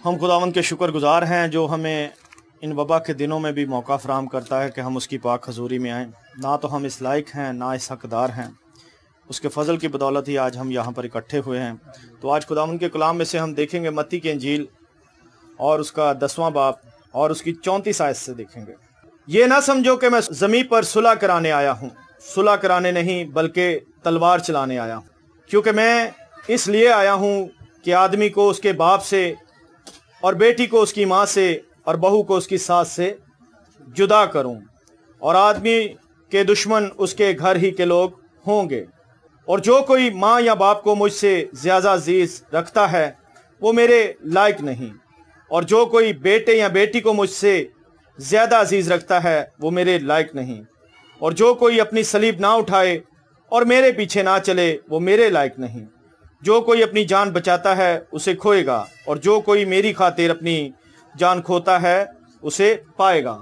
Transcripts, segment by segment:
हम खुदावंद के शुक्रगुजार हैं जो हमें इन वबा के दिनों में भी मौका फराहम करता है कि हम उसकी पाक हजूरी में आएँ। ना तो हम इस लायक हैं ना इस हकदार हैं, उसके फजल की बदौलत ही आज हम यहाँ पर इकट्ठे हुए हैं। तो आज खुदावंद के कलाम में से हम देखेंगे मत्ती की इंजील और उसका 10वां बाब और उसकी 34 आयत से देखेंगे। ये ना समझो कि मैं ज़मीन पर सुलह कराने आया हूँ, सुलह कराने नहीं बल्कि तलवार चलाने आया हूँ। क्योंकि मैं इसलिए आया हूँ कि आदमी को उसके बाप से और बेटी को उसकी माँ से और बहू को उसकी सास से जुदा करूं, और आदमी के दुश्मन उसके घर ही के लोग होंगे। और जो कोई माँ या बाप को मुझसे ज़्यादा अजीज रखता है वो मेरे लायक नहीं, और जो कोई बेटे या बेटी को मुझसे ज़्यादा अजीज रखता है वो मेरे लायक नहीं, और जो कोई अपनी सलीब ना उठाए और मेरे पीछे ना चले वो मेरे लायक नहीं। जो कोई अपनी जान बचाता है उसे खोएगा, और जो कोई मेरी खातिर अपनी जान खोता है उसे पाएगा।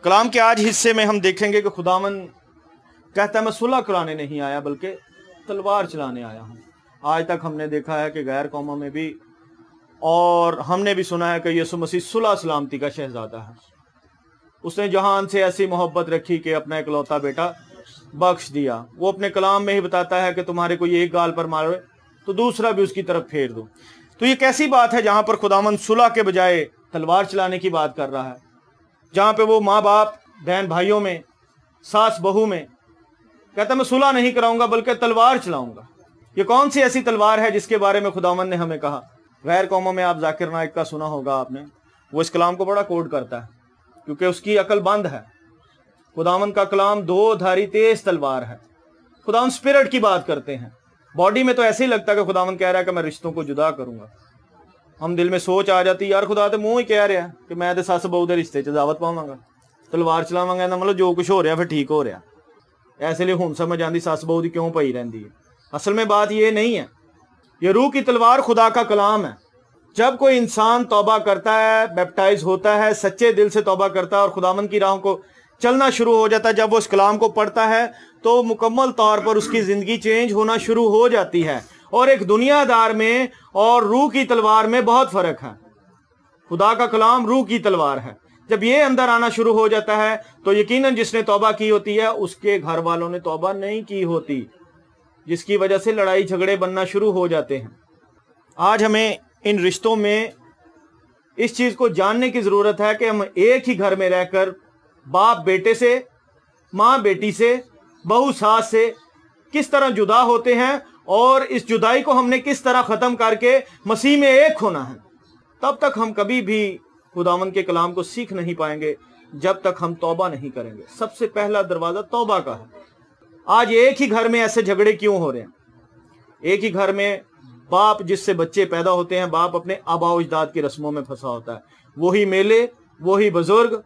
कलाम के आज हिस्से में हम देखेंगे कि खुदावन कहता है मैं सुलह कराने नहीं आया बल्कि तलवार चलाने आया हूँ। आज तक हमने देखा है कि गैर कौमों में भी और हमने भी सुना है कि यीशु मसीह सुलह सलामती का शहजादा है। उसने जहान से ऐसी मोहब्बत रखी कि अपना इकलौता बेटा बख्श दिया। वो अपने कलाम में ही बताता है कि तुम्हारे कोई एक गाल पर मारे तो दूसरा भी उसकी तरफ फेर दो। तो ये कैसी बात है जहां पर खुदावंद सुलह के बजाय तलवार चलाने की बात कर रहा है, जहां पे वो माँ बाप बहन भाइयों में सास बहू में कहता मैं सुलह नहीं कराऊंगा बल्कि तलवार चलाऊंगा। ये कौन सी ऐसी तलवार है जिसके बारे में खुदावंद ने हमें कहा? गैर कौमों में आप जाकिर नाइक का सुना होगा आपने, वो इस कलाम को बड़ा कोड करता है क्योंकि उसकी अकल बंद है। खुदावंद का कलाम दो धारी तेज तलवार है। खुदावंद स्पिरिट की बात करते हैं। बॉडी में तो ऐसे ही लगता है कि खुदावंद कह रहा है कि मैं रिश्तों को जुदा करूंगा। हम दिल में सोच आ जाती यार खुदा तो मुंह ही कह रहा है कि मैं तो सस बहू के रिश्ते च दावत पावांगा, तलवार चलावांगा, मतलब जो कुछ हो रहा फिर ठीक हो रहा। ऐसे लिए हुण समझ आती सस बहू की क्यों पई रही है। असल में बात ये नहीं है। ये रूह की तलवार खुदा का कलाम है। जब कोई इंसान तौबा करता है, बैप्टाइज होता है, सच्चे दिल से तौबा करता है और खुदावंद की राहों को चलना शुरू हो जाता है, जब वो इस कलाम को पढ़ता है तो मुकम्मल तौर पर उसकी जिंदगी चेंज होना शुरू हो जाती है। और एक दुनियादार में और रूह की तलवार में बहुत फर्क है। खुदा का कलाम रूह की तलवार है। जब ये अंदर आना शुरू हो जाता है तो यकीनन जिसने तौबा की होती है उसके घर वालों ने तौबा नहीं की होती, जिसकी वजह से लड़ाई झगड़े बनना शुरू हो जाते हैं। आज हमें इन रिश्तों में इस चीज को जानने की जरूरत है कि हम एक ही घर में रहकर बाप बेटे से, माँ बेटी से, बहू सास से किस तरह जुदा होते हैं और इस जुदाई को हमने किस तरह खत्म करके मसीह में एक होना है। तब तक हम कभी भी खुदावंद के कलाम को सीख नहीं पाएंगे जब तक हम तौबा नहीं करेंगे। सबसे पहला दरवाजा तौबा का है। आज एक ही घर में ऐसे झगड़े क्यों हो रहे हैं? एक ही घर में बाप जिससे बच्चे पैदा होते हैं, बाप अपने आबा अजदाद की रस्मों में फंसा होता है। वही मेले, वही बुजुर्ग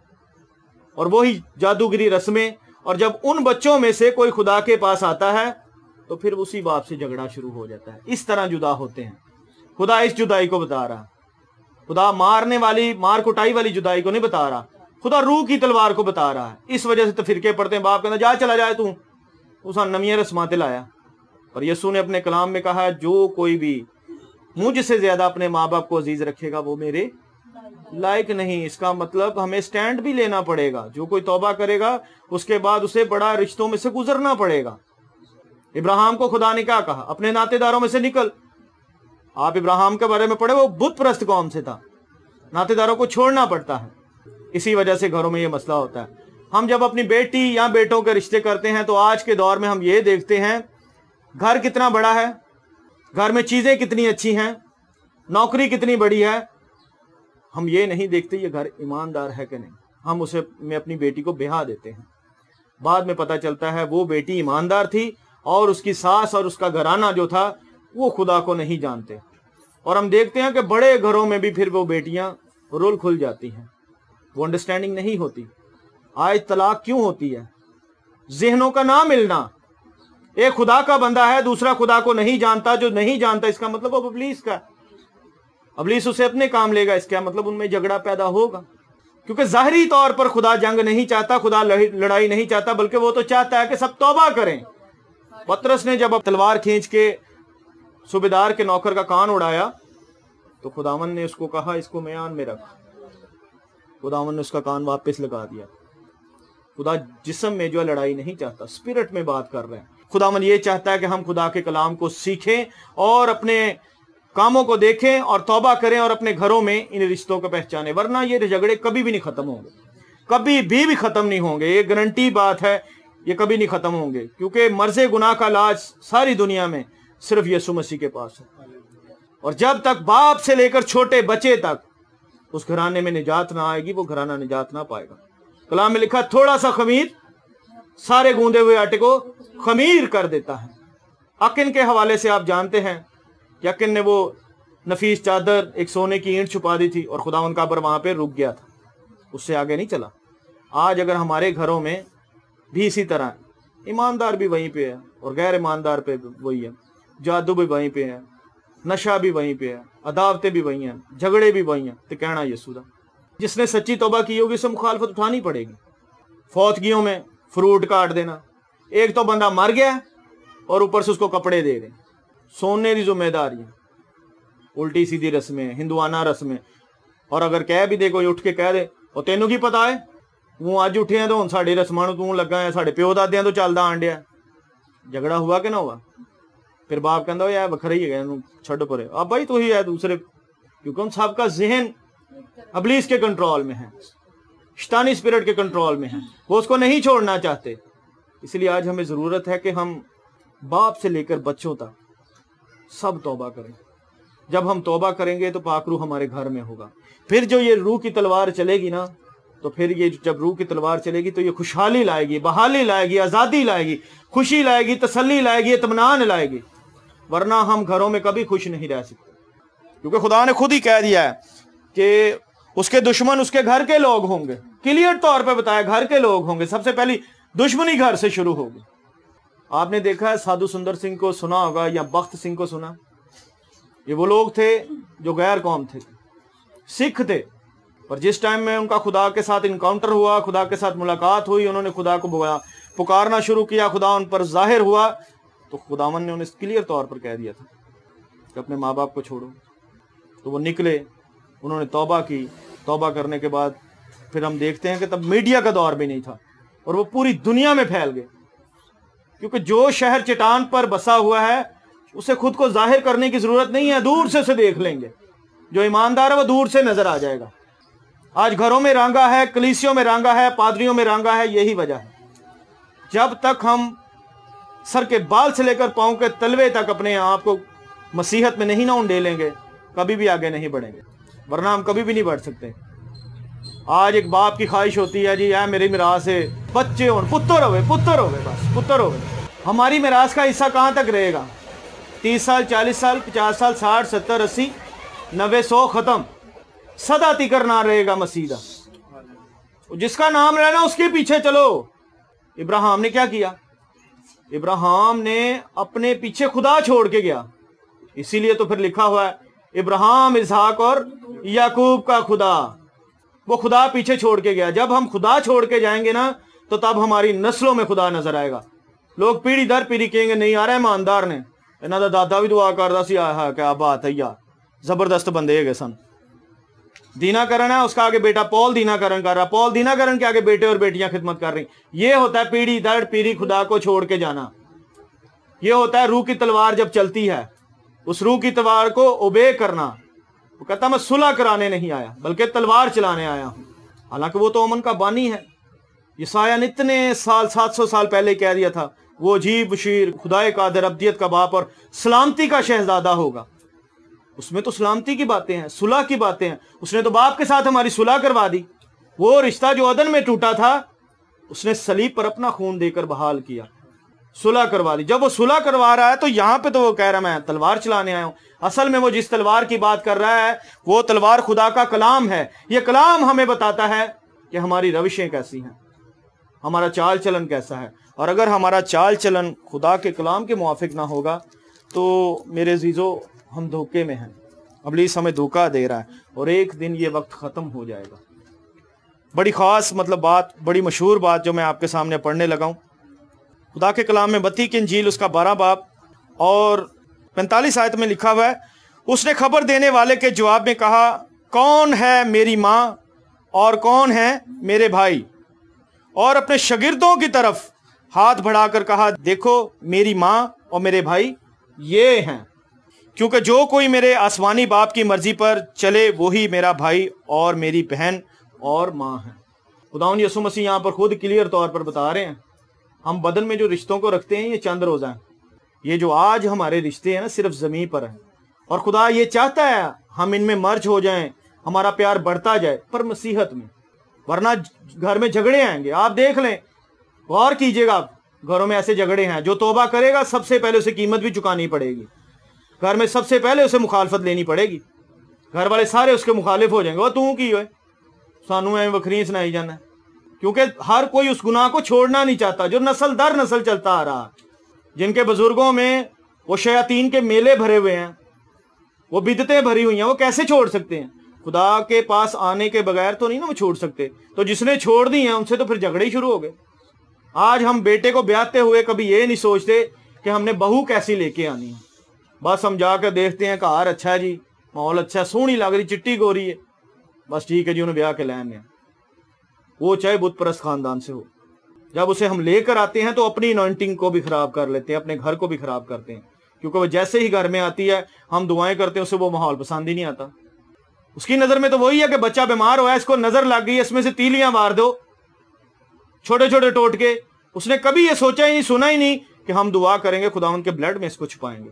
और वही जादूगरी रस्में, और जब उन बच्चों में से कोई खुदा के पास आता है तो फिर उसी बाप से झगड़ा शुरू हो जाता है। इस तरह जुदा होते हैं। खुदा इस जुदाई को बता रहा, खुदा मारने वाली, मार कुटाई वाली जुदाई को नहीं बता रहा, खुदा रूह की तलवार को बता रहा है। इस वजह से तो फिरके पड़ते हैं। बाप कहना जा चला जाए तू, उसा नमिया रस्माते लाया। और यीशु ने अपने कलाम में कहा जो कोई भी मुझसे ज्यादा अपने माँ बाप को अजीज रखेगा वो मेरे लायक नहीं। इसका मतलब हमें स्टैंड भी लेना पड़ेगा। जो कोई तौबा करेगा उसके बाद उसे बड़ा रिश्तों में से गुजरना पड़ेगा। इब्राहिम को खुदा ने क्या कहा? अपने नातेदारों में से निकल। आप इब्राहिम के बारे में पढ़े, वो बुत परस्त कौम से था। नातेदारों को छोड़ना पड़ता है। इसी वजह से घरों में ये मसला होता है। हम जब अपनी बेटी या बेटों के रिश्ते करते हैं तो आज के दौर में हम ये देखते हैं घर कितना बड़ा है, घर में चीजें कितनी अच्छी हैं, नौकरी कितनी बड़ी है। हम ये नहीं देखते ये घर ईमानदार है कि नहीं। हम उसे में अपनी बेटी को ब्याह देते हैं। बाद में पता चलता है वो बेटी ईमानदार थी और उसकी सास और उसका घराना जो था वो खुदा को नहीं जानते। और हम देखते हैं कि बड़े घरों में भी फिर वो बेटियां रोल खुल जाती हैं। वो अंडरस्टैंडिंग नहीं होती। आज तलाक क्यों होती है? ज़हनों का ना मिलना। एक खुदा का बंदा है, दूसरा खुदा को नहीं जानता। जो नहीं जानता इसका मतलब अब इब्लीस का, इब्लीस उसे अपने काम लेगा। इसका मतलब उनमें झगड़ा पैदा होगा, क्योंकि जाहिरी तौर पर खुदा जंग नहीं चाहता, खुदा लड़ाई नहीं चाहता, बल्कि वो तो चाहता है कि सब तौबा करें। पतरस ने जब तलवार खींच के सूबेदार के नौकर का कान उड़ाया تو खुदावन ने उसको कहा इसको म्यान में रख, खुदावन ने उसका कान वापस लगा दिया। खुदा जिस्म में जो लड़ाई नहीं चाहता, स्पिरिट में बात कर रहे हैं। खुदावन ये चाहता है कि हम खुदा के कलाम को सीखें और अपने कामों को देखें और तौबा करें और अपने घरों में इन रिश्तों को पहचानें, वरना ये झगड़े कभी भी नहीं खत्म होंगे, कभी भी खत्म नहीं होंगे। ये गारंटी बात है, ये कभी नहीं खत्म होंगे, क्योंकि मर्ज़े गुनाह का इलाज सारी दुनिया में सिर्फ यीशु मसीह के पास है। और जब तक बाप से लेकर छोटे बच्चे तक उस घराने में निजात ना आएगी, वो घराना निजात ना पाएगा। कलाम में लिखा, थोड़ा सा खमीर सारे गूंदे हुए आटे को खमीर कर देता है। अकिन के हवाले से आप जानते हैं, यकिन ने वो नफीस चादर, एक सोने की ईंट छुपा दी थी और खुदावंद का अब्र वहां पे रुक गया था, उससे आगे नहीं चला। आज अगर हमारे घरों में भी इसी तरह, ईमानदार भी वहीं पे है और गैर ईमानदार पे वही है, जादू भी वहीं पे है, नशा भी वहीं पे है, अदावतें भी वहीं हैं, झगड़े भी वहीं हैं, तो कहना यीशु दा। जिसने सच्ची तौबा की होगी उसे मुखालफत उठानी पड़ेगी। फौतगियों में फ्रूट काट देना, एक तो बंदा मर गया और ऊपर से उसको कपड़े दे रहे, सोने की जिम्मेदारी, उल्टी सीधी रस्में, हिंदुआना रस्में। और अगर कह भी दे, कोई उठ के कह दे, और तेनों की पता है तू अज उठे है तो हुण साडी रस्मां नूं तू लगा है, साडे प्यो दादियां तो चलदा आण डिया। झगड़ा हुआ कि ना हुआ? फिर बाप कहता है वखरा ही है, छड्ड परे, अब भाई तू ही है दूसरे, क्योंकि उन सबका जहन अबलीस के कंट्रोल में है, शैतानी स्पिरिट के कंट्रोल में है, वो उसको नहीं छोड़ना चाहते। इसलिए आज हमें जरूरत है कि हम बाप से लेकर बच्चों तक सब तौबा करें। जब हम तौबा करेंगे तो पाक रूह हमारे घर में होगा। फिर जो ये रूह की तलवार चलेगी ना, तो फिर ये जब रूह की तलवार चलेगी तो ये खुशहाली लाएगी, बहाली लाएगी, आज़ादी लाएगी, खुशी लाएगी, तसल्ली लाएगी, इत्मीनान लाएगी। वरना हम घरों में कभी खुश नहीं रह सकते, क्योंकि खुदा ने खुद ही कह दिया है कि उसके दुश्मन उसके घर के लोग होंगे। क्लियर तौर पे बताया, घर के लोग होंगे। सबसे पहली दुश्मनी घर से शुरू होगी। आपने देखा है, साधु सुंदर सिंह को सुना होगा या बख्त सिंह को सुना, ये वो लोग थे जो गैर कौम थे, सिख थे, पर जिस टाइम में उनका खुदा के साथ इनकाउंटर हुआ, खुदा के साथ मुलाकात हुई, उन्होंने खुदा को पुकारना शुरू किया, खुदा उन पर जाहिर हुआ, तो खुदावन ने उन्हें क्लियर तौर पर कह दिया था कि अपने माँ बाप को छोड़ो। तो वो निकले, उन्होंने तौबा की। तौबा करने के बाद फिर हम देखते हैं कि तब मीडिया का दौर भी नहीं था और वो पूरी दुनिया में फैल गए, क्योंकि जो शहर चट्टान पर बसा हुआ है उसे खुद को जाहिर करने की जरूरत नहीं है, दूर से उसे देख लेंगे। जो ईमानदार है वो दूर से नजर आ जाएगा। आज घरों में रांगा है, कलीसियों में रांगा है, पादरियों में रांगा है। यही वजह है, जब तक हम सर के बाल से लेकर पांव के तलवे तक अपने आप को मसीहत में नहीं ना उंडेलेंगे, कभी भी आगे नहीं बढ़ेंगे, वरना हम कभी भी नहीं बढ़ सकते। आज एक बाप की ख्वाहिश होती है, जी यार मेरी मिरास से बच्चे हो, पुत्र होवे, बस पुत्र होवे। हमारी मिरास का हिस्सा कहाँ तक रहेगा? 30 साल, 40 साल, 50 साल, 60, 70, 80, 90, 100 खत्म, सदा तिकर ना रहेगा मसीदा। जिसका नाम रहना उसके पीछे चलो। इब्राहिम ने क्या किया? इब्राहिम ने अपने पीछे खुदा छोड़ के गया। इसीलिए तो फिर लिखा हुआ है, इब्राहिम, इसहाक और याकूब का खुदा। वो खुदा पीछे छोड़ के गया। जब हम खुदा छोड़ के जाएंगे ना, तो तब हमारी नस्लों में खुदा नजर आएगा। लोग पीढ़ी दर पीढ़ी कहेंगे, नहीं आ रहा है ईमानदार ने, इन्हों का दादा भी दुआ करता सी, आहा क्या बात है यार, जबरदस्त बंदे है सन। दीनाकरण है, उसका आगे बेटा पॉल दीनाकरण कर रहा, पॉल दीनाकरण के आगे बेटे और बेटियां खिदमत कर रही। ये होता है पीढ़ी दर पीढ़ी खुदा को छोड़ के जाना। ये होता है रूह की तलवार जब चलती है, उस रूह की तलवार को ओबे करना। वो कहता मैं सुलह कराने नहीं आया, बल्कि तलवार चलाने आया हूं। हालांकि वो तो अमन का बानी है। यसाया ने इतने साल, 700 साल पहले कह दिया था, वो अजीब बशीर, खुदाए कादिर, अब्दियत का बाप और सलामती का शहजादा होगा। उसमें तो सलामती की बातें हैं, सुलह की बातें हैं। उसने तो बाप के साथ हमारी सुलह करवा दी। वो रिश्ता जो अदन में टूटा था, उसने सलीब पर अपना खून देकर बहाल किया, सुलह करवा दी। जब वो सुलह करवा रहा है तो यहाँ पे तो वो कह रहा मैं तलवार चलाने आया हूं। असल में वो जिस तलवार की बात कर रहा है, वो तलवार खुदा का कलाम है। ये कलाम हमें बताता है कि हमारी रविशें कैसी हैं, हमारा चाल चलन कैसा है। और अगर हमारा चाल चलन खुदा के कलाम के मुआफिक ना होगा, तो मेरे अजीजों हम धोखे में हैं। इब्लीस हमें धोखा दे रहा है और एक दिन ये वक्त ख़त्म हो जाएगा। बड़ी ख़ास बात, बड़ी मशहूर बात जो मैं आपके सामने पढ़ने लगा हूँ, खुदा के कलाम में मत्ती की इंजील उसका 12 बाब और 45 आयत में लिखा हुआ है, उसने खबर देने वाले के जवाब में कहा, कौन है मेरी माँ और कौन है मेरे भाई? और अपने शागिर्दों की तरफ हाथ बढ़ाकर कहा, देखो मेरी माँ और मेरे भाई ये हैं, क्योंकि जो कोई मेरे आसमानी बाप की मर्जी पर चले वही मेरा भाई और मेरी बहन और माँ है। खुदावंद यीशु मसीह यहाँ पर खुद क्लियर तौर पर बता रहे हैं, हम बदन में जो रिश्तों को रखते हैं ये चंद रोज़ा हैं। ये जो आज हमारे रिश्ते हैं ना सिर्फ ज़मीन पर हैं, और खुदा ये चाहता है हम इनमें मर्ज हो जाएं, हमारा प्यार बढ़ता जाए, पर मसीहत में, वरना घर में झगड़े आएंगे। आप देख लें, गौर कीजिएगा, आप घरों में ऐसे झगड़े हैं, जो तौबा करेगा सबसे पहले उसे कीमत भी चुकानी पड़ेगी। घर में सबसे पहले उसे मुखालफत लेनी पड़ेगी, घर वाले सारे उसके मुखालिफ हो जाएंगे, वो तू की होए सानू एवं वखरी सुनाई जाना, क्योंकि हर कोई उस गुनाह को छोड़ना नहीं चाहता जो नस्ल दर नस्ल चलता आ रहा। जिनके बुजुर्गों में वो शयातीन के मेले भरे हुए हैं, वो बिदतें भरी हुई हैं, वो कैसे छोड़ सकते हैं? खुदा के पास आने के बगैर तो नहीं ना वो छोड़ सकते। तो जिसने छोड़ दी हैं उनसे तो फिर झगड़े ही शुरू हो गए। आज हम बेटे को ब्याहते हुए कभी ये नहीं सोचते कि हमने बहू कैसी लेके आनी है। बस हम जाकर देखते हैं कार अच्छा है जी, माहौल अच्छा है, सोहनी लग रही, चिट्टी गोरी है, बस ठीक है जी, उन्हें ब्याह के लाने हैं, वो चाहे बुत परस्त खानदान से हो। जब उसे हम लेकर आते हैं तो अपनी अनॉइंटिंग को भी खराब कर लेते हैं, अपने घर को भी खराब करते हैं, क्योंकि वो जैसे ही घर में आती है हम दुआएं करते हैं, उसे वो माहौल पसंद ही नहीं आता। उसकी नजर में तो वही है कि बच्चा बीमार हुआ है, इसको नजर लग गई है, इसमें से तीलियां मार दो छोटे छोटे टोटके। उसने कभी ये सोचा ही नहीं, सुना ही नहीं कि हम दुआ करेंगे खुदावंद के ब्लड में इसको छुपाएंगे,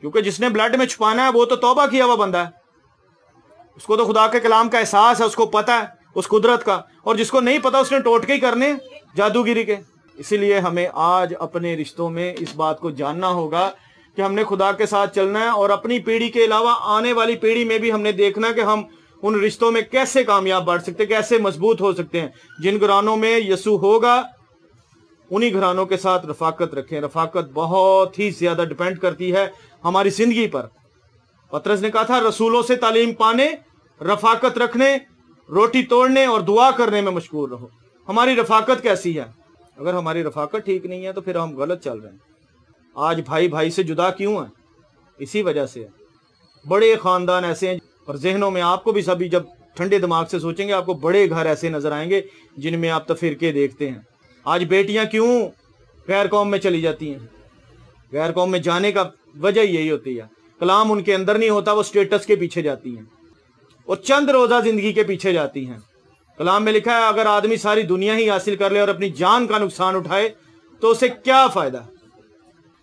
क्योंकि जिसने ब्लड में छुपाना है वो तो तौबा किया हुआ बंदा है, उसको तो खुदा के कलाम का एहसास है, उसको पता है उस कुदरत का। और जिसको नहीं पता उसने टोटके ही करने, जादूगिरी के। इसीलिए हमें आज अपने रिश्तों में इस बात को जानना होगा कि हमने खुदा के साथ चलना है, और अपनी पीढ़ी के अलावा आने वाली पीढ़ी में भी हमने देखना कि हम उन रिश्तों में कैसे कामयाब बढ़ सकते हैं, कैसे मजबूत हो सकते हैं। जिन घरानों में यीशु होगा उन्हीं घरानों के साथ रफाकत रखें। रफाकत बहुत ही ज्यादा डिपेंड करती है हमारी जिंदगी पर। पतरस ने कहा था, रसूलों से तालीम पाने, रफाकत रखने, रोटी तोड़ने और दुआ करने में मशगूल रहो। हमारी रफाकत कैसी है? अगर हमारी रफाकत ठीक नहीं है तो फिर हम गलत चल रहे हैं। आज भाई भाई से जुदा क्यों है? इसी वजह से है। बड़े खानदान ऐसे हैं, और जहनों में आपको भी सभी जब ठंडे दिमाग से सोचेंगे आपको बड़े घर ऐसे नजर आएंगे जिनमें आप तफिरके देखते हैं। आज बेटियां क्यों गैर कौम में चली जाती हैं? गैर कौम में जाने का वजह यही होती है, कलाम उनके अंदर नहीं होता, वो स्टेटस के पीछे जाती हैं, वो चंद रोजा जिंदगी के पीछे जाती हैं। कलाम में लिखा है, अगर आदमी सारी दुनिया ही हासिल कर ले और अपनी जान का नुकसान उठाए तो उसे क्या फायदा?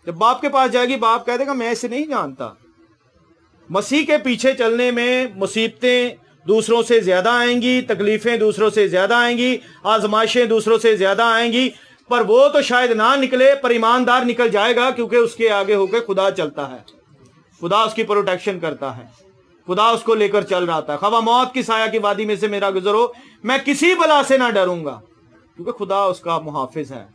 जब बाप के पास जाएगी, बाप कह देगा मैं इसे नहीं जानता। मसीह के पीछे चलने में मुसीबतें दूसरों से ज्यादा आएंगी, तकलीफें दूसरों से ज्यादा आएंगी, आजमाइशें दूसरों से ज्यादा आएंगी, पर वो तो शायद ना निकले, पर ईमानदार निकल जाएगा, क्योंकि उसके आगे होकर खुदा चलता है, खुदा उसकी प्रोटेक्शन करता है, खुदा उसको लेकर चल रहा था। खबा मौत की साया की वादी में से मेरा गुजर हो, मैं किसी बला से ना डरूंगा, क्योंकि खुदा उसका मुहाफिज है,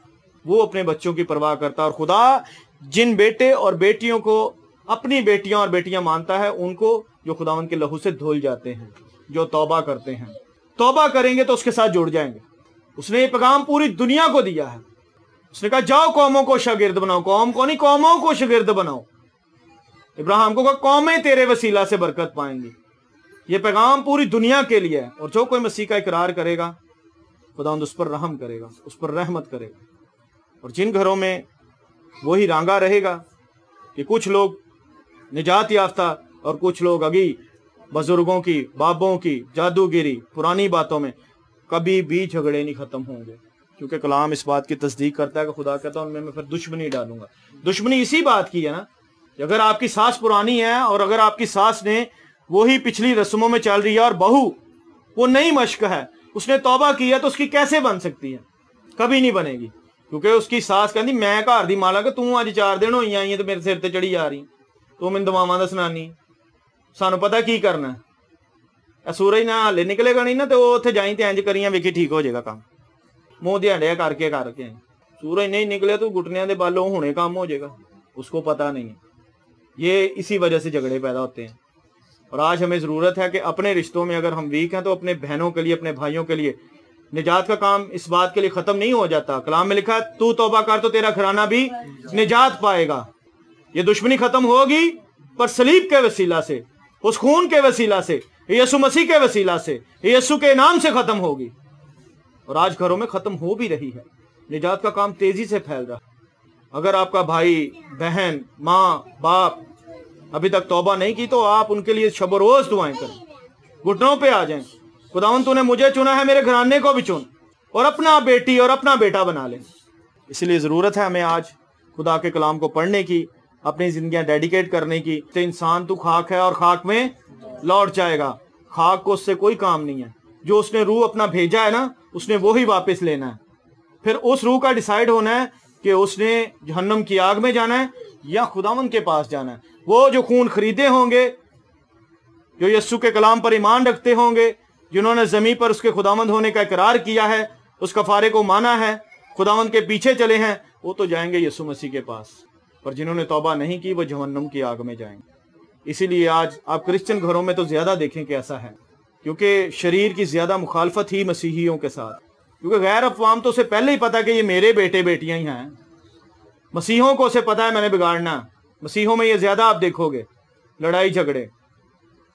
वो अपने बच्चों की परवाह करता है। और खुदा जिन बेटे और बेटियों को अपनी बेटियां और बेटियां मानता है, उनको जो खुदावंद के लहू से धुल जाते हैं, जो तौबा करते हैं, तौबा करेंगे तो उसके साथ जुड़ जाएंगे। उसने ये पैगाम पूरी दुनिया को दिया है। उसने कहा जाओ कौमों को शागिर्द बनाओ, कौम को नहीं, कौमों को शागिर्द बनाओ। इब्राहिम को कहा कौमें तेरे वसीला से बरकत पाएंगी। ये पैगाम पूरी दुनिया के लिए है, और जो कोई मसीह का इकरार करेगा खुदावंद उस पर रहम करेगा, उस पर रहमत करेगा। और जिन घरों में वही रांगा रहेगा कि कुछ लोग निजात याफ्ता और कुछ लोग अगी बुजुर्गों की, बाबों की जादूगिरी, पुरानी बातों में, कभी भी झगड़े नहीं खत्म होंगे, क्योंकि कलाम इस बात की तस्दीक करता है कि खुदा कहता है उनमें मैं फिर दुश्मनी डालूंगा। दुश्मनी इसी बात की है ना, अगर आपकी सास पुरानी है और अगर आपकी सास ने वही पिछली रस्मों में चल रही है और बहू वो नई मश्क है, उसने तौबा की है, तो उसकी कैसे बन सकती है? कभी नहीं बनेगी, क्योंकि उसकी सास कहती मैं घर दी मालक, तू अज 4 दिन होई आई है तो मेरे सिर ते चढ़ी जा रही, तू मैनू दवावां दा सुनानी, सानू पता की करना है। सूरज ना हाले निकलेगा नहीं ना, तो उत्थे जाई ते इंज करियां वेखी ठीक हो जाएगा काम, मुंह दिहाड़िया करके सूरज नहीं निकले तो घुटनियां दे बालों हुणे काम हो जाएगा, उसको पता नहीं है। ये इसी वजह से झगड़े पैदा होते हैं। और आज हमें जरूरत है कि अपने रिश्तों में अगर हम वीक हैं तो अपने बहनों के लिए, अपने भाइयों के लिए, निजात का काम इस बात के लिए खत्म नहीं हो जाता। कलाम में लिखा है तू तौबा कर तो तेरा घराना भी निजात पाएगा। ये दुश्मनी खत्म होगी पर सलीब के वसीला से, उस खून के वसीला से, यीशु मसीह के वसीला से, यीशु के नाम से खत्म होगी। और आज घरों में खत्म हो भी रही है। निजात का काम तेजी से फैल रहा है। अगर आपका भाई, बहन, माँ, बाप अभी तक तौबा नहीं की तो आप उनके लिए शब रोज दुआएं करें, घुटनों पे आ जाएं। खुदावंद तूने मुझे चुना है, मेरे घराने को भी चुन और अपना बेटी और अपना बेटा बना ले। इसलिए जरूरत है हमें आज खुदा के कलाम को पढ़ने की, अपनी जिंदगियां डेडिकेट करने की। तो इंसान तू खाक है और खाक में लौट जाएगा। खाक को उससे कोई काम नहीं है। जो उसने रूह अपना भेजा है ना, उसने वो ही वापस लेना है। फिर उस रूह का डिसाइड होना है कि उसने जहन्नम की आग में जाना है या खुदावंद के पास जाना है। वो जो खून खरीदे होंगे, जो यीशु के कलाम पर ईमान रखते होंगे, जिन्होंने जमीन पर उसके खुदावंद होने का इकरार किया है, उस कफारे को माना है, खुदावंद के पीछे चले हैं, वो तो जाएंगे यीशु मसीह के पास। पर जिन्होंने तौबा नहीं की वो जहन्नम की आग में जाएंगे। इसीलिए आज आप क्रिश्चियन घरों में तो ज्यादा देखें कि ऐसा है, क्योंकि शरीर की ज्यादा मुखालफत ही मसीहियों के साथ। क्योंकि गैर अफवाम तो उसे पहले ही पता कि ये मेरे बेटे बेटियां ही हैं। मसीहों को उसे पता है मैंने बिगाड़ना। मसीहों में ये ज्यादा आप देखोगे लड़ाई झगड़े,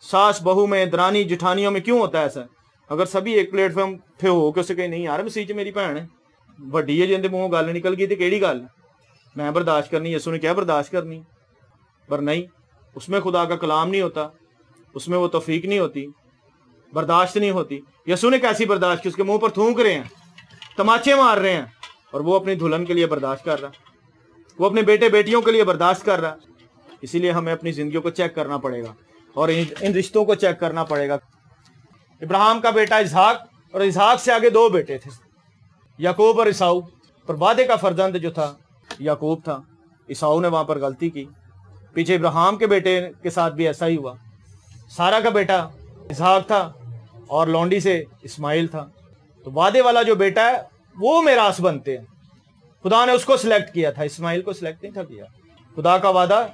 सास बहू में, दरानी जिठानियों में। क्यों होता है ऐसा? अगर सभी एक प्लेटफॉर्म पे हो के उसे कहीं नहीं यार मसीह च मेरी भैन है, वड्डी है, जिंदे मुंहों गल निकल गई तो केड़ी गल मैं बर्दाश्त करनी। यीशु ने क्या बर्दाश्त करनी? पर नहीं, उसमें खुदा का कलाम नहीं होता, उसमें वो तौफीक नहीं होती, बर्दाश्त नहीं होती। यीशु ने कैसी बर्दाश्त की? उसके मुंह पर थूक रहे हैं, तमाचे मार रहे हैं, और वो अपनी दुल्हन के लिए बर्दाश्त कर रहा, वो अपने बेटे बेटियों के लिए बर्दाश्त कर रहा। इसीलिए हमें अपनी जिंदगियों को चेक करना पड़ेगा और इन रिश्तों को चेक करना पड़ेगा। इब्राहिम का बेटा इसहाक, और इसहाक से आगे दो बेटे थे, याकूब और ईसाऊ। पर वादे का फर्जंद जो था याकूब था। ईसाऊ ने वहां पर गलती की। पीछे इब्राहिम के बेटे के साथ भी ऐसा ही हुआ। सारा का बेटा इसहाक था और लौंडी से इस्माइल था। तो वादे वाला जो बेटा है वो मेरास बनते हैं। खुदा ने उसको सिलेक्ट किया था, इस्माइल को सिलेक्ट नहीं था किया। खुदा का वादा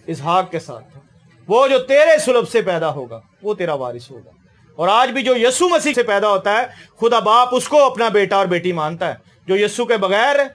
इसहाक के साथ था, वो जो तेरे सुलभ से पैदा होगा वो तेरा वारिस होगा। और आज भी जो यीशु मसीह से पैदा होता है, खुदा बाप उसको अपना बेटा और बेटी मानता है। जो यीशु के बगैर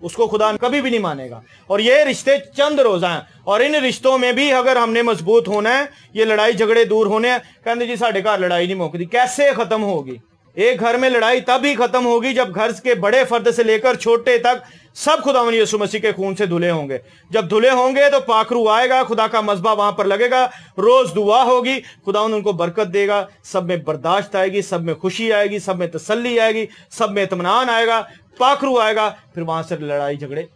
उसको खुदा कभी भी नहीं मानेगा। और ये रिश्ते चंद रोजा हैं, और इन रिश्तों में भी अगर हमने मजबूत होना है, ये लड़ाई झगड़े दूर होने हैं। कहते जी साढ़े घर लड़ाई नहीं मुकती। कैसे खत्म होगी? एक घर में लड़ाई तब ही खत्म होगी जब घर के बड़े फर्द से लेकर छोटे तक सब खुदावंद यीशु मसीह के खून से धुले होंगे। जब धुले होंगे तो पाखरू आएगा, खुदा का मज़बा वहां पर लगेगा, रोज दुआ होगी, खुदावंद उनको बरकत देगा। सब में बर्दाश्त आएगी, सब में खुशी आएगी, सब में तसल्ली आएगी, सब में इत्मीनान आएगा, पाखरू आएगा। फिर वहां से लड़ाई झगड़े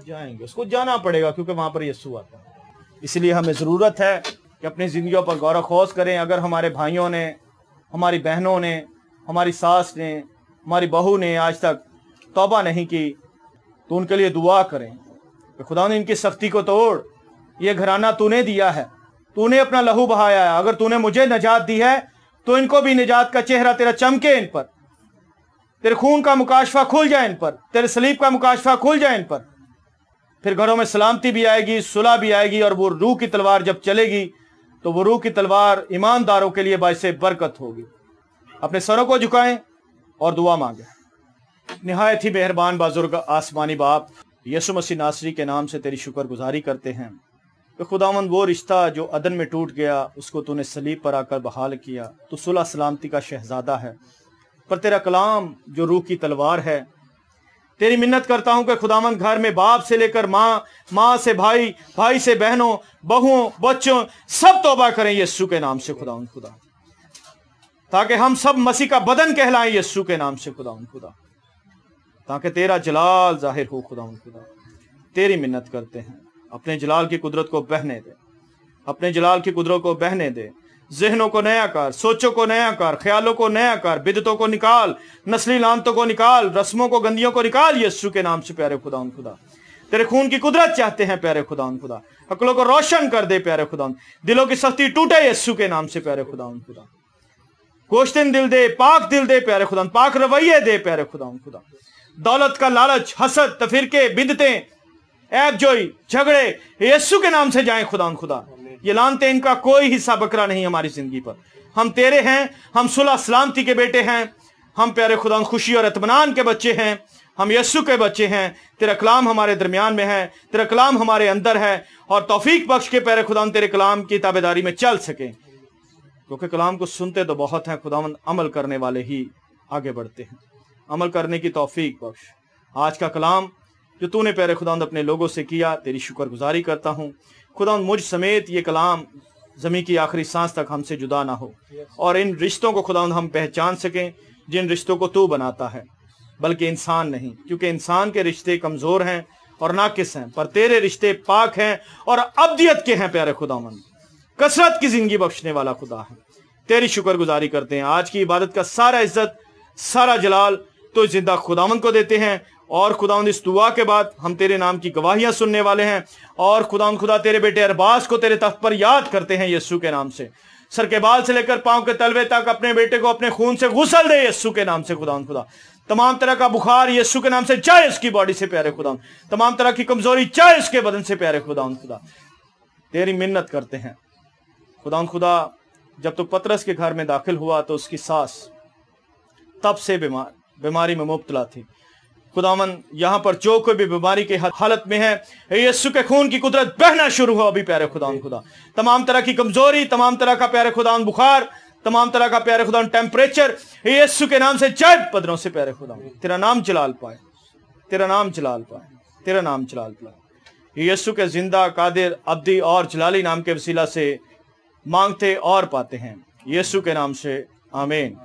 जाएंगे, उसको जाना पड़ेगा क्योंकि वहां पर यीशु आता है। इसलिए हमें जरूरत है कि अपनी जिंदगियों पर गौर खोज करें। अगर हमारे भाइयों ने, हमारी बहनों ने, हमारी सास ने, हमारी बहू ने आज तक तौबा नहीं की, तो उनके लिए दुआ करें कि खुदा ने इनकी सख्ती को तोड़। ये घराना तूने दिया है, तूने अपना लहू बहाया है। अगर तूने मुझे निजात दी है तो इनको भी निजात का चेहरा तेरा चमके, इन पर तेरे खून का मुकाशफा खुल जाए, इन पर तेरे सलीब का मुकाशफा खुल जाए इन पर। फिर घरों में सलामती भी आएगी, सुलह भी आएगी। और वो रूह की तलवार जब चलेगी तो वो रूह की तलवार ईमानदारों के लिए बाइसे बरकत होगी। अपने सरों को झुकाएं और दुआ मांगे। निहायत ही मेहरबान बुजुर्ग आसमानी बाप, यीशु मसीह नासरी के नाम से तेरी शुक्रगुजारी करते हैं कि खुदावंद वो रिश्ता जो अदन में टूट गया उसको तूने सलीब पर आकर बहाल किया। तू सुलह सलामती का शहजादा है। पर तेरा कलाम जो रूह की तलवार है, तेरी मिन्नत करता हूं कि खुदावंद घर में बाप से लेकर माँ, माँ से भाई, भाई से बहनों, बहुओं, बच्चों सब तौबा करें यीशु के नाम से खुदावंद खुदा, ताकि हम सब मसीह का बदन कहलाएं यीशु के नाम से खुदावंद खुदा, ताकि तेरा जलाल जाहिर हो खुदावंद खुदा। तेरी मिन्नत करते हैं, अपने जलाल की कुदरत को बहने दे, अपने जलाल की कुदरत को बहने दे। ज़हनों को नया कर, सोचों को नया कर, ख्यालों को नया कर, बिदतों को निकाल, नस्ली लानतों को निकाल, रस्मों को, गंदियों को निकाल यीशु के नाम से प्यारे खुदावंद खुदा। तेरे खून की कुदरत चाहते हैं प्यारे खुदावंद खुदा। अक्लों को रोशन कर दे प्यारे खुदावंद, दिलों की सख्ती टूटे यीशु के नाम से प्यारे खुदावंद खुदा। गोश्तिन दिल दे, पाक दिल दे प्यारे खुदावंद, पाक रवैये दे प्यारे खुदावंद खुदा। दौलत का लालच, हसद, तफिरके, बिदतें, ऐब जोई, झगड़े यीशु के नाम से जाएं खुदावंद खुदा। ये लानते इनका कोई हिस्सा बकरा नहीं हमारी जिंदगी पर। हम तेरे हैं, हम सुलह सलामती के बेटे हैं, हम प्यारे खुदा खुशी और इत्मीनान के बच्चे हैं, हम यीशु के बच्चे हैं, तेरा कलाम हमारे दरमियान में है, तेरा कलाम हमारे अंदर है, और तौफीक बख्श के प्यारे खुदावंद तेरे कलाम की ताबेदारी में चल सके, क्योंकि कलाम को सुनते तो बहुत हैं खुदावंद, अमल करने वाले ही आगे बढ़ते हैं। अमल करने की तौफीक बख्श। आज का कलाम जो तूने प्यारे खुदावंद अपने लोगों से किया, तेरी शुक्रगुजारी करता हूँ खुदावंद। मुझ समेत ये कलाम ज़मीन की आखिरी सांस तक हमसे जुदा ना हो, और इन रिश्तों को खुदावंद हम पहचान सकें जिन रिश्तों को तू बनाता है, बल्कि इंसान नहीं, क्योंकि इंसान के रिश्ते कमजोर हैं और नाकिस हैं, पर तेरे रिश्ते पाक हैं और अब्दियत के हैं प्यारे खुदावंद। कसरत की जिंदगी बख्शने वाला खुदा है। तेरी शुक्रगुजारी करते हैं। आज की इबादत का सारा इज्जत, सारा जलाल तो जिंदा खुदावंद को देते हैं, और खुदावंद इस दुआ के बाद हम तेरे नाम की गवाहियां सुनने वाले हैं, और खुदावंद खुदा तेरे बेटे अरबाज को तेरे तख्त पर याद करते हैं यीशु के नाम से। सर के बाल से लेकर पांव के तलवे तक अपने बेटे को अपने खून से गुसल दे यीशु के नाम से खुदावंद खुदा। तमाम तरह का बुखार यीशु के नाम से जाए इसकी बॉडी से प्यारे खुदावंद, तमाम तरह की कमजोरी जाए इसके बदन से प्यारे खुदावंद खुदा। तेरी मिन्नत करते हैं खुदावंद खुदा। जब तो पतरस के घर में दाखिल हुआ तो उसकी सास तब से बीमारी में मुब्तला थी खुदावंद। यहाँ पर जो कोई भी बीमारी की हालत में है, यीशु के खून की कुदरत बहना शुरू हो अभी प्यारे खुदावंद खुदा। तमाम तरह की कमजोरी, तमाम तरह का प्यारे खुदावंद बुखार, तमाम तरह का प्यारे खुदावंद टेम्परेचर यीशु के नाम से जाए पदरों से प्यारे खुदावंद। तेरा नाम जलाल पाए, तेरा नाम जलाल पाए, तेरा नाम जलाल पाए। यीशु के जिंदा, कादिर, अब्दी और जलाली नाम के वसीला से मांगते और पाते हैं, यीशु के नाम से, आमीन।